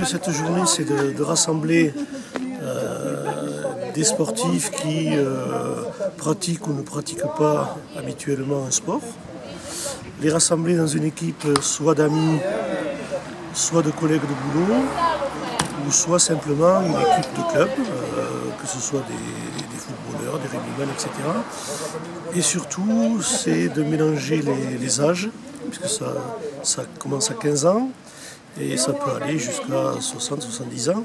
de cette journée, c'est de rassembler des sportifs qui pratiquent ou ne pratiquent pas habituellement un sport, les rassembler dans une équipe soit d'amis, soit de collègues de boulot, ou soit simplement une équipe de club, que ce soit des footballeurs, des rugbymen, etc. Et surtout, c'est de mélanger les âges, puisque ça commence à 15 ans, et ça peut aller jusqu'à 60-70 ans.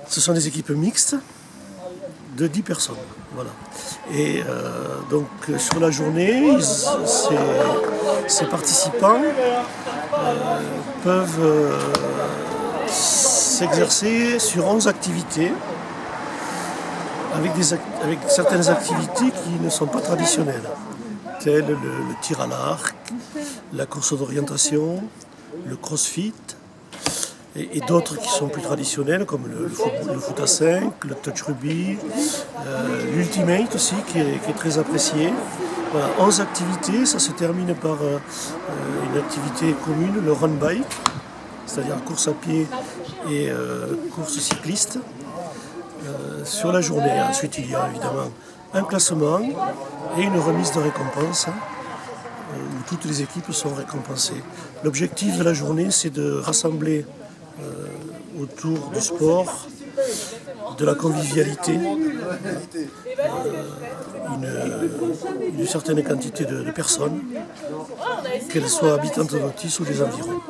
Ce sont des équipes mixtes de 10 personnes. Voilà. Et donc sur la journée, ces participants peuvent s'exercer sur 11 activités, avec certaines activités qui ne sont pas traditionnelles, telles le tir à l'arc, la course d'orientation, le crossfit, et d'autres qui sont plus traditionnels comme le foot à 5, le touch rugby, l'ultimate aussi qui est très apprécié. Voilà, 11 activités, ça se termine par une activité commune, le run bike, c'est-à-dire course à pied et course cycliste sur la journée. Ensuite il y a évidemment un classement et une remise de récompense où toutes les équipes sont récompensées. L'objectif de la journée, c'est de rassembler autour du sport, de la convivialité, une certaine quantité de personnes, qu'elles soient habitantes de Notis ou des environs.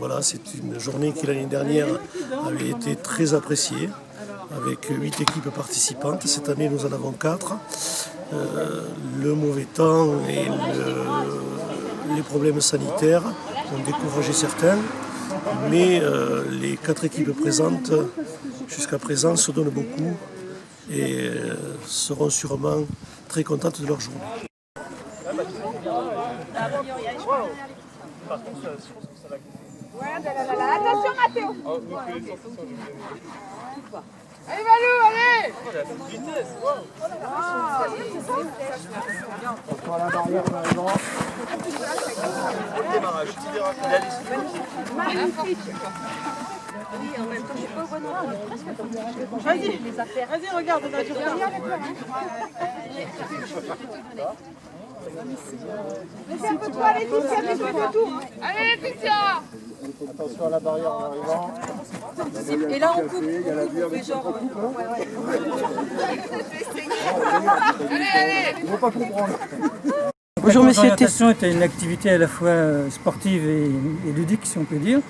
Voilà, c'est une journée qui l'année dernière avait été très appréciée, avec 8 équipes participantes. Cette année, nous en avons 4. Le mauvais temps et les problèmes sanitaires ont découragé certains, mais les 4 équipes présentes jusqu'à présent se donnent beaucoup et seront sûrement très contentes de leur journée. Attention Mathéo. Allez Valou, allez. Encore la barrière en arrivant. Démarrage. Vas-y, regarde, on a du retard. Laissez un peu toi, Laetitia, fais le tour. Allez, Laetitia. Attention à la barrière en arrivant. Et là, on coupe. On fait genre. Allez, allez. Ils ne vont pas comprendre. Bonjour messieurs. L'orientation était une activité à la fois sportive et ludique, si on peut dire,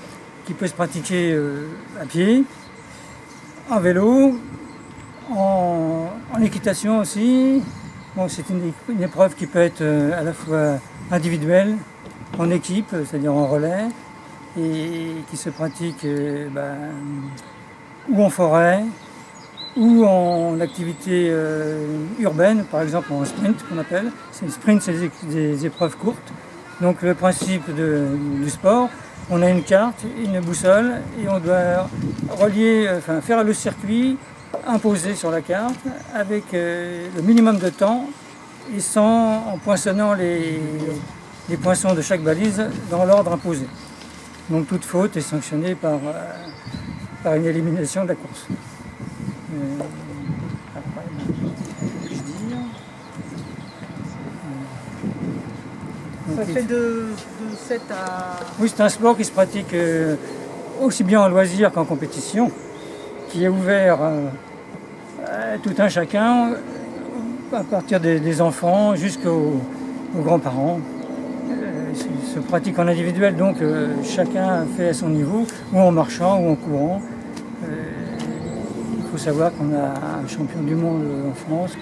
qui peut se pratiquer à pied, en vélo, en équitation aussi. Bon, c'est une épreuve qui peut être à la fois individuelle, en équipe, c'est-à-dire en relais, et qui se pratique ou en forêt, ou en activité urbaine, par exemple en sprint qu'on appelle. Sprint, c'est des épreuves courtes. Donc le principe du sport, on a une carte, une boussole, et on doit faire le circuit imposé sur la carte avec le minimum de temps et en poinçonnant les poinçons de chaque balise dans l'ordre imposé. Donc toute faute est sanctionnée par une élimination de la course. Ça fait de 7 à... Oui, c'est un sport qui se pratique aussi bien en loisir qu'en compétition, qui est ouvert à tout un chacun, à partir des enfants jusqu'aux grands-parents. Se pratique en individuel, donc chacun fait à son niveau, ou en marchant ou en courant. Il faut savoir qu'on a un champion du monde en France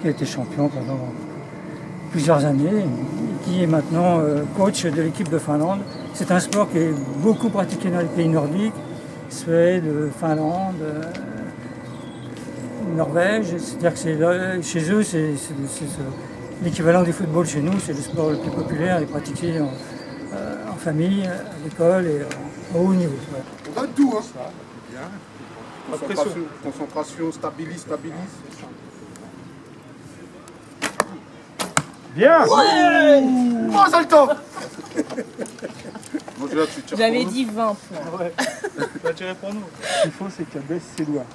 qui a été champion pendant plusieurs années, et qui est maintenant coach de l'équipe de Finlande. C'est un sport qui est beaucoup pratiqué dans les pays nordiques, Suède, Finlande, Norvège. C'est-à-dire que chez eux, c'est l'équivalent du football chez nous, c'est le sport le plus populaire et pratiqué en famille, à l'école et au haut niveau. Voilà. On donne tout, hein. Bien. Concentration, stabilise. Bien. Ouais. Oh, ça le temps. Angela, tu tires J'avais pour nous. dit 20 points. Ouais. Tu vas tirer pour nous. Ce qu'il faut, c'est qu'elle baisse ses doigts.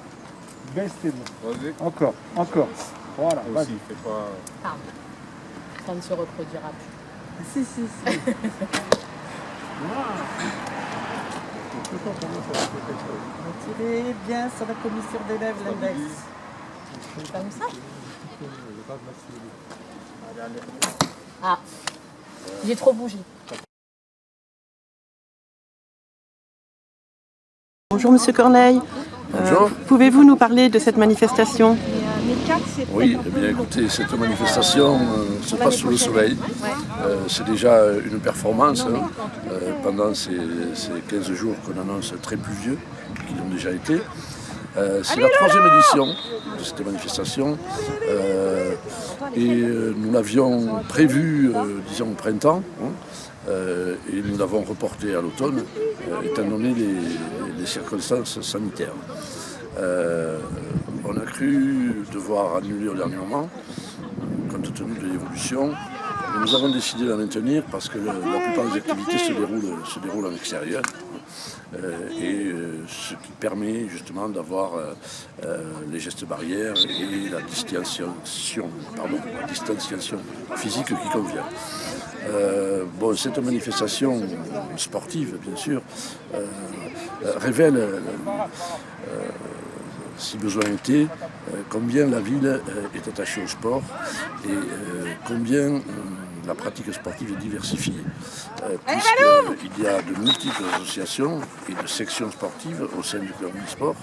Baisse tes doigts. Vas-y. Encore, encore. Voilà, Aussi, vas-y. fais pas... Pardon. Ça ne se reproduira plus. Si, si, si. Retirez bien sur la commissure des lèvres l'index. Comme ça. Ah, j'ai trop bougé. Bonjour Monsieur Corneille. Bonjour. Pouvez-vous nous parler de cette manifestation? Oui, eh bien écoutez, cette manifestation se passe sous le soleil. C'est déjà une performance pendant ces 15 jours qu'on annonce très pluvieux, qui l'ont déjà été. C'est la 3e édition de cette manifestation et nous l'avions prévue, disons, au printemps et nous l'avons reportée à l'automne étant donné les circonstances sanitaires. On a cru devoir annuler au dernier moment, compte tenu de l'évolution. Mais nous avons décidé de la maintenir parce que la plupart des activités se déroulent en extérieur. Ce qui permet justement d'avoir les gestes barrières et la distanciation physique qui convient. Cette manifestation sportive, bien sûr, révèle si besoin était, combien la ville est attachée au sport et combien la pratique sportive est diversifiée. Puisqu'il y a de multiples associations et de sections sportives au sein du club e-sport.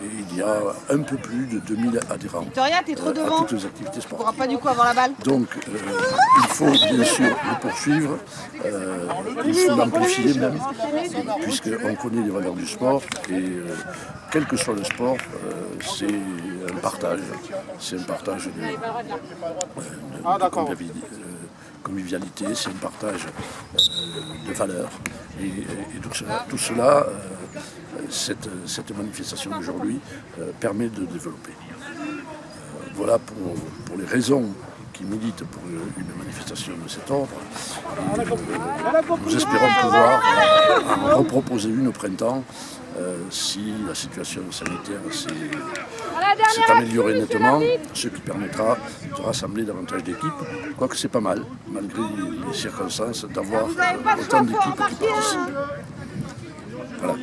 Et il y a un peu plus de 2000 adhérents Victoria, t'es trop à devant. toutes les activités Tu pourras sportives. pas du coup avoir la balle. Donc il faut bien sûr le poursuivre, il faut l'amplifier même, puisqu'on connaît les valeurs du sport et quel que soit le sport, c'est un partage de convivialité, c'est un partage de valeurs. Et tout cela cette manifestation d'aujourd'hui permet de développer. Voilà pour les raisons qui militent pour une manifestation de cet ordre. Nous espérons pouvoir en reproposer une au printemps si la situation sanitaire s'est améliorée nettement, ce qui permettra de rassembler davantage d'équipes. Quoique c'est pas mal, malgré les circonstances, d'avoir autant d'équipes qui participent. Voilà.